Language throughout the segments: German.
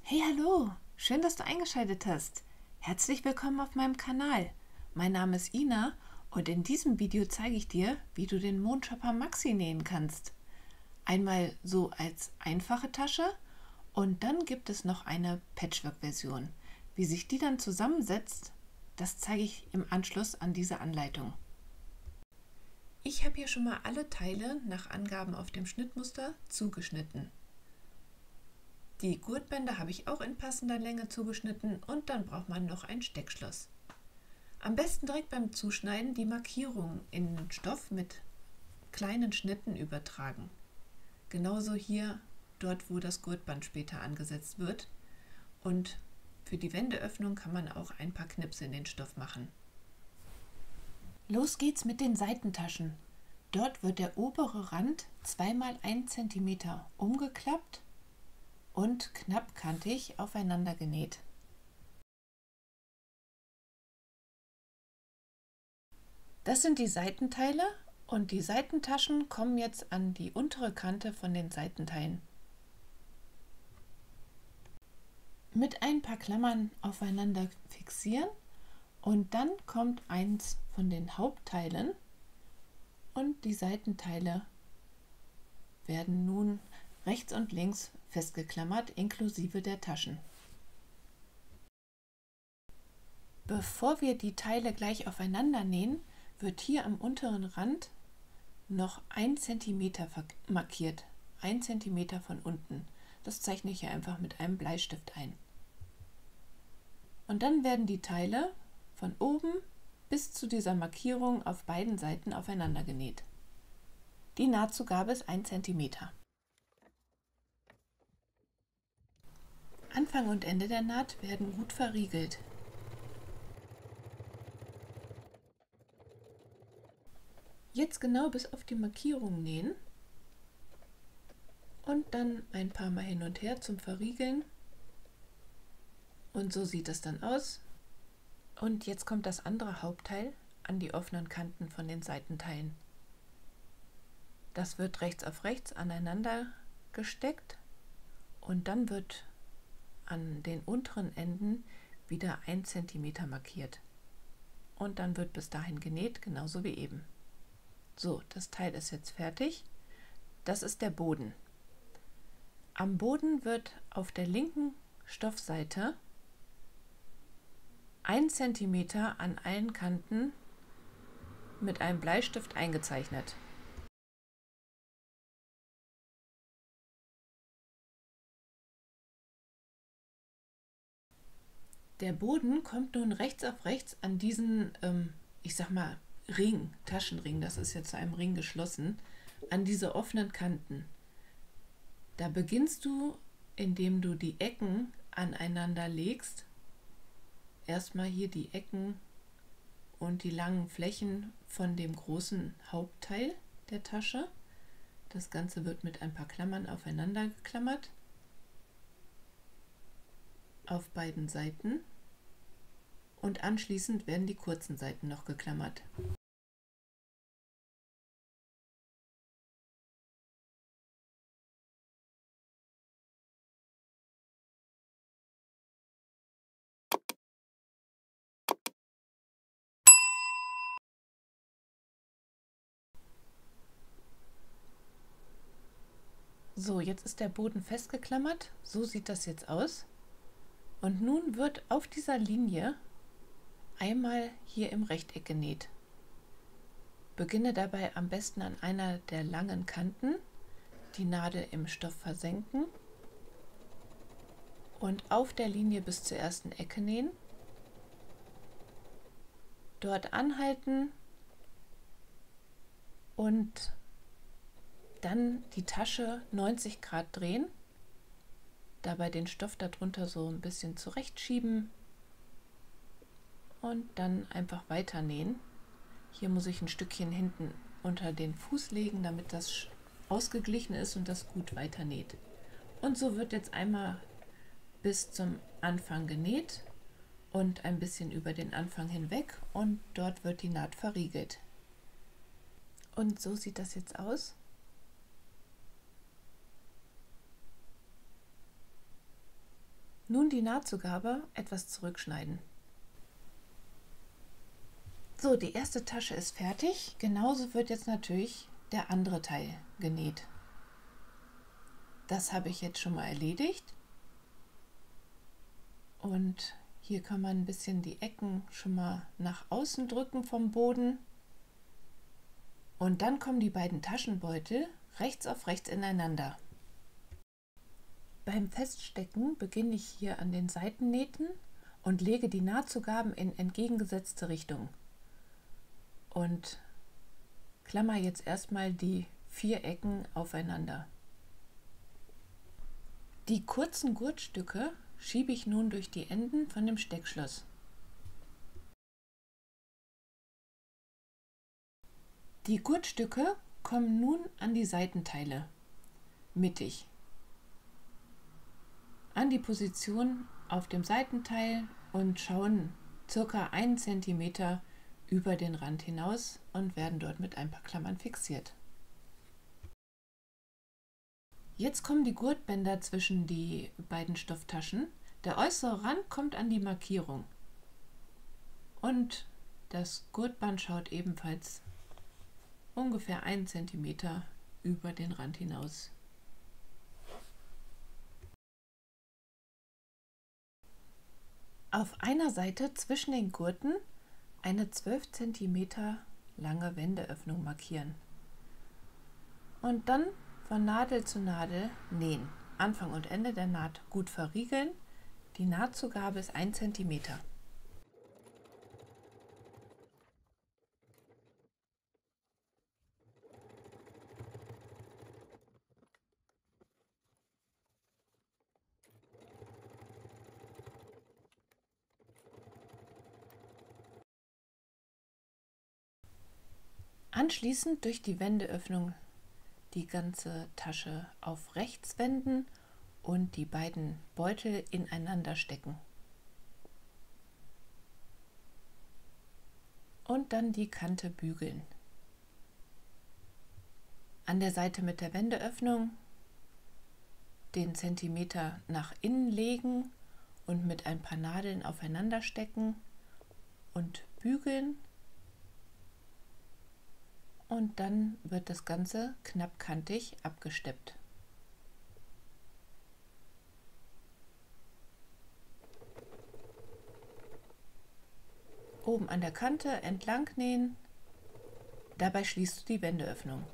Hey, hallo! Schön, dass du eingeschaltet hast. Herzlich willkommen auf meinem Kanal. Mein Name ist Ina und in diesem Video zeige ich dir, wie du den Mondshopper Maxi nähen kannst. Einmal so als einfache Tasche und dann gibt es noch eine Patchwork-Version. Wie sich die dann zusammensetzt, das zeige ich im Anschluss an diese Anleitung. Ich habe hier schon mal alle Teile nach Angaben auf dem Schnittmuster zugeschnitten. Die Gurtbänder habe ich auch in passender Länge zugeschnitten und dann braucht man noch ein Steckschloss. Am besten direkt beim Zuschneiden die Markierung in den Stoff mit kleinen Schnitten übertragen. Genauso hier, dort wo das Gurtband später angesetzt wird. Und für die Wendeöffnung kann man auch ein paar Knipse in den Stoff machen. Los geht's mit den Seitentaschen. Dort wird der obere Rand 2 x 1 cm umgeklappt und knappkantig aufeinander genäht. Das sind die Seitenteile und die Seitentaschen kommen jetzt an die untere Kante von den Seitenteilen. Mit ein paar Klammern aufeinander fixieren und dann kommt eins von den Hauptteilen und die Seitenteile werden nun rechts und links festgeklammert, inklusive der Taschen. Bevor wir die Teile gleich aufeinander nähen, wird hier am unteren Rand noch 1 cm markiert, 1 cm von unten. Das zeichne ich hier einfach mit einem Bleistift ein. Und dann werden die Teile von oben bis zu dieser Markierung auf beiden Seiten aufeinander genäht. Die Nahtzugabe ist 1 cm. Anfang und Ende der Naht werden gut verriegelt. Jetzt genau bis auf die Markierung nähen und dann ein paar Mal hin und her zum Verriegeln. Und so sieht es dann aus. Und jetzt kommt das andere Hauptteil an die offenen Kanten von den Seitenteilen. Das wird rechts auf rechts aneinander gesteckt und dann wird an den unteren Enden wieder 1 cm markiert. Und dann wird bis dahin genäht, genauso wie eben. So, das Teil ist jetzt fertig. Das ist der Boden. Am Boden wird auf der linken Stoffseite 1 cm an allen Kanten mit einem Bleistift eingezeichnet. Der Boden kommt nun rechts auf rechts an diesen, ich sag mal, Ring, Taschenring, das ist jetzt zu einem Ring geschlossen, an diese offenen Kanten. Da beginnst du, indem du die Ecken aneinander legst. Erstmal hier die Ecken und die langen Flächen von dem großen Hauptteil der Tasche. Das Ganze wird mit ein paar Klammern aufeinander geklammert. Auf beiden Seiten und anschließend werden die kurzen Seiten noch geklammert. So, jetzt ist der Boden festgeklammert, so sieht das jetzt aus. Und nun wird auf dieser Linie einmal hier im Rechteck genäht. Beginne dabei am besten an einer der langen Kanten, die Nadel im Stoff versenken und auf der Linie bis zur ersten Ecke nähen. Dort anhalten und dann die Tasche 90 Grad drehen. Dabei den Stoff darunter so ein bisschen zurechtschieben und dann einfach weiter nähen. Hier muss ich ein Stückchen hinten unter den Fuß legen, damit das ausgeglichen ist und das gut weiter näht. Und so wird jetzt einmal bis zum Anfang genäht und ein bisschen über den Anfang hinweg und dort wird die Naht verriegelt. Und so sieht das jetzt aus. Nun die Nahtzugabe etwas zurückschneiden. So, die erste Tasche ist fertig. Genauso wird jetzt natürlich der andere Teil genäht. Das habe ich jetzt schon mal erledigt. Und hier kann man ein bisschen die Ecken schon mal nach außen drücken vom Boden. Und dann kommen die beiden Taschenbeutel rechts auf rechts ineinander. Beim Feststecken beginne ich hier an den Seitennähten und lege die Nahtzugaben in entgegengesetzte Richtung. Und klammer jetzt erstmal die 4 Ecken aufeinander. Die kurzen Gurtstücke schiebe ich nun durch die Enden von dem Steckschloss. Die Gurtstücke kommen nun an die Seitenteile, mittig, an die Position auf dem Seitenteil und schauen ca. 1 cm über den Rand hinaus und werden dort mit ein paar Klammern fixiert. Jetzt kommen die Gurtbänder zwischen die beiden Stofftaschen. Der äußere Rand kommt an die Markierung und das Gurtband schaut ebenfalls ungefähr 1 cm über den Rand hinaus. Auf einer Seite zwischen den Gurten eine 12 cm lange Wendeöffnung markieren und dann von Nadel zu Nadel nähen. Anfang und Ende der Naht gut verriegeln. Die Nahtzugabe ist 1 cm. Anschließend durch die Wendeöffnung die ganze Tasche auf rechts wenden und die beiden Beutel ineinander stecken. Und dann die Kante bügeln. An der Seite mit der Wendeöffnung den Zentimeter nach innen legen und mit ein paar Nadeln aufeinander stecken und bügeln. Und dann wird das Ganze knappkantig abgesteppt. Oben an der Kante entlang nähen, dabei schließt du die Wendeöffnung.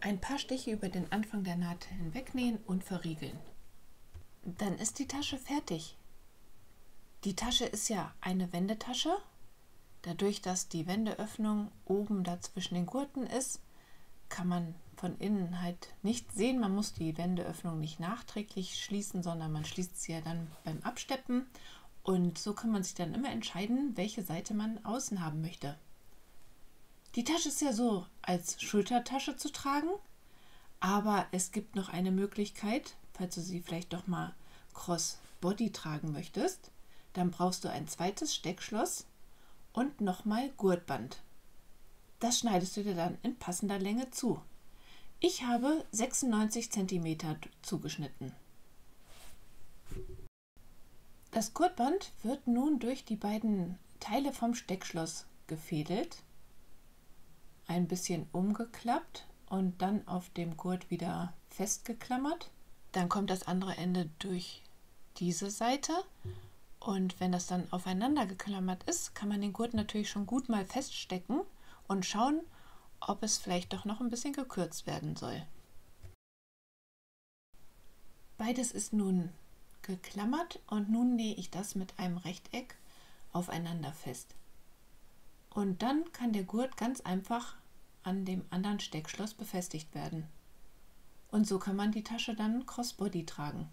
Ein paar Stiche über den Anfang der Naht hinwegnähen und verriegeln. Dann ist die Tasche fertig. Die Tasche ist ja eine Wendetasche. Dadurch, dass die Wendeöffnung oben dazwischen den Gurten ist, kann man von innen halt nicht sehen. Man muss die Wendeöffnung nicht nachträglich schließen, sondern man schließt sie ja dann beim Absteppen. Und so kann man sich dann immer entscheiden, welche Seite man außen haben möchte. Die Tasche ist ja so als Schultertasche zu tragen, aber es gibt noch eine Möglichkeit, falls du sie vielleicht doch mal Crossbody tragen möchtest, dann brauchst du ein zweites Steckschloss und nochmal Gurtband. Das schneidest du dir dann in passender Länge zu. Ich habe 96 cm zugeschnitten. Das Gurtband wird nun durch die beiden Teile vom Steckschloss gefädelt, ein bisschen umgeklappt und dann auf dem Gurt wieder festgeklammert. Dann kommt das andere Ende durch diese Seite und wenn das dann aufeinander geklammert ist, kann man den Gurt natürlich schon gut mal feststecken und schauen, ob es vielleicht doch noch ein bisschen gekürzt werden soll. Beides ist nun geklammert und nun nähe ich das mit einem Rechteck aufeinander fest. Und dann kann der Gurt ganz einfach an dem anderen Steckschloss befestigt werden. Und so kann man die Tasche dann Crossbody tragen.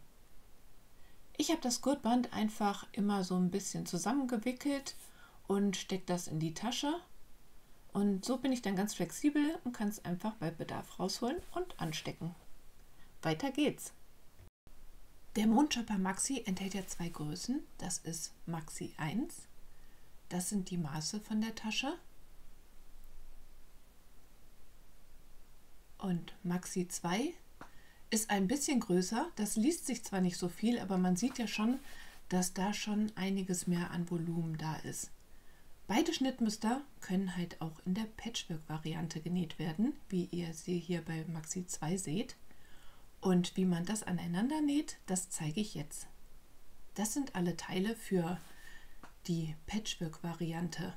Ich habe das Gurtband einfach immer so ein bisschen zusammengewickelt und stecke das in die Tasche. Und so bin ich dann ganz flexibel und kann es einfach bei Bedarf rausholen und anstecken. Weiter geht's. Der Mondschöpper Maxi enthält ja 2 Größen. Das ist Maxi 1 Das sind die Maße von der Tasche. Und Maxi 2 ist ein bisschen größer. Das liest sich zwar nicht so viel, aber man sieht ja schon, dass da schon einiges mehr an Volumen da ist. Beide Schnittmuster können halt auch in der Patchwork-Variante genäht werden, wie ihr sie hier bei Maxi 2 seht. Und wie man das aneinander näht, das zeige ich jetzt. Das sind alle Teile für die Patchwork-Variante.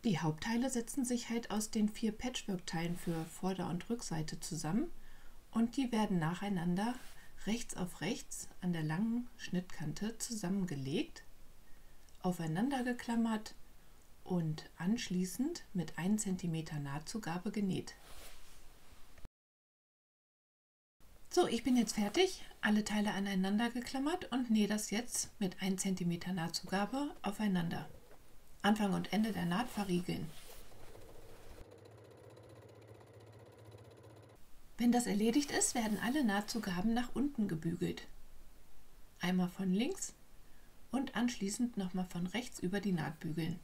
Die Hauptteile setzen sich halt aus den 4 Patchwork-Teilen für Vorder- und Rückseite zusammen und die werden nacheinander rechts auf rechts an der langen Schnittkante zusammengelegt, aufeinander geklammert und anschließend mit 1 cm Nahtzugabe genäht. So, ich bin jetzt fertig, alle Teile aneinander geklammert und nähe das jetzt mit 1 cm Nahtzugabe aufeinander. Anfang und Ende der Naht verriegeln. Wenn das erledigt ist, werden alle Nahtzugaben nach unten gebügelt. Einmal von links und anschließend nochmal von rechts über die Naht bügeln.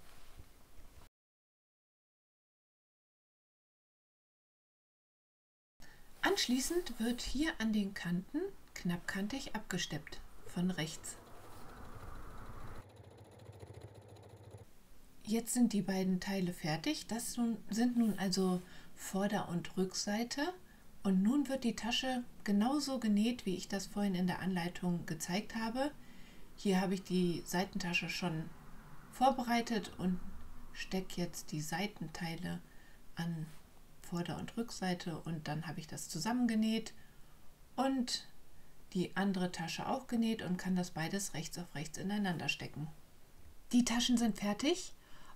Anschließend wird hier an den Kanten knappkantig abgesteppt, von rechts. Jetzt sind die beiden Teile fertig. Das sind nun also Vorder- und Rückseite. Und nun wird die Tasche genauso genäht, wie ich das vorhin in der Anleitung gezeigt habe. Hier habe ich die Seitentasche schon vorbereitet und stecke jetzt die Seitenteile an Vorder- und Rückseite und dann habe ich das zusammengenäht und die andere Tasche auch genäht und kann das beides rechts auf rechts ineinander stecken. Die Taschen sind fertig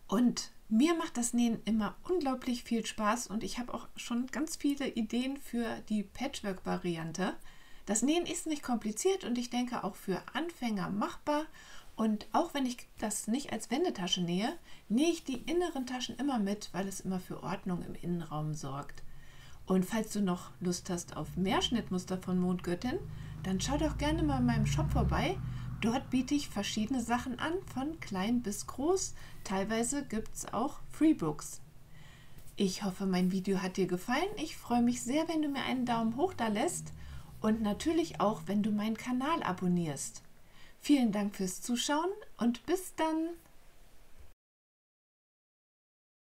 und mir macht das Nähen immer unglaublich viel Spaß und ich habe auch schon ganz viele Ideen für die Patchwork-Variante. Das Nähen ist nicht kompliziert und ich denke auch für Anfänger machbar. Und auch wenn ich das nicht als Wendetasche nähe, nähe ich die inneren Taschen immer mit, weil es immer für Ordnung im Innenraum sorgt. Und falls du noch Lust hast auf mehr Schnittmuster von Mondgöttin, dann schau doch gerne mal in meinem Shop vorbei. Dort biete ich verschiedene Sachen an, von klein bis groß. Teilweise gibt es auch Freebooks. Ich hoffe, mein Video hat dir gefallen. Ich freue mich sehr, wenn du mir einen Daumen hoch da lässt und natürlich auch, wenn du meinen Kanal abonnierst. Vielen Dank fürs Zuschauen und bis dann!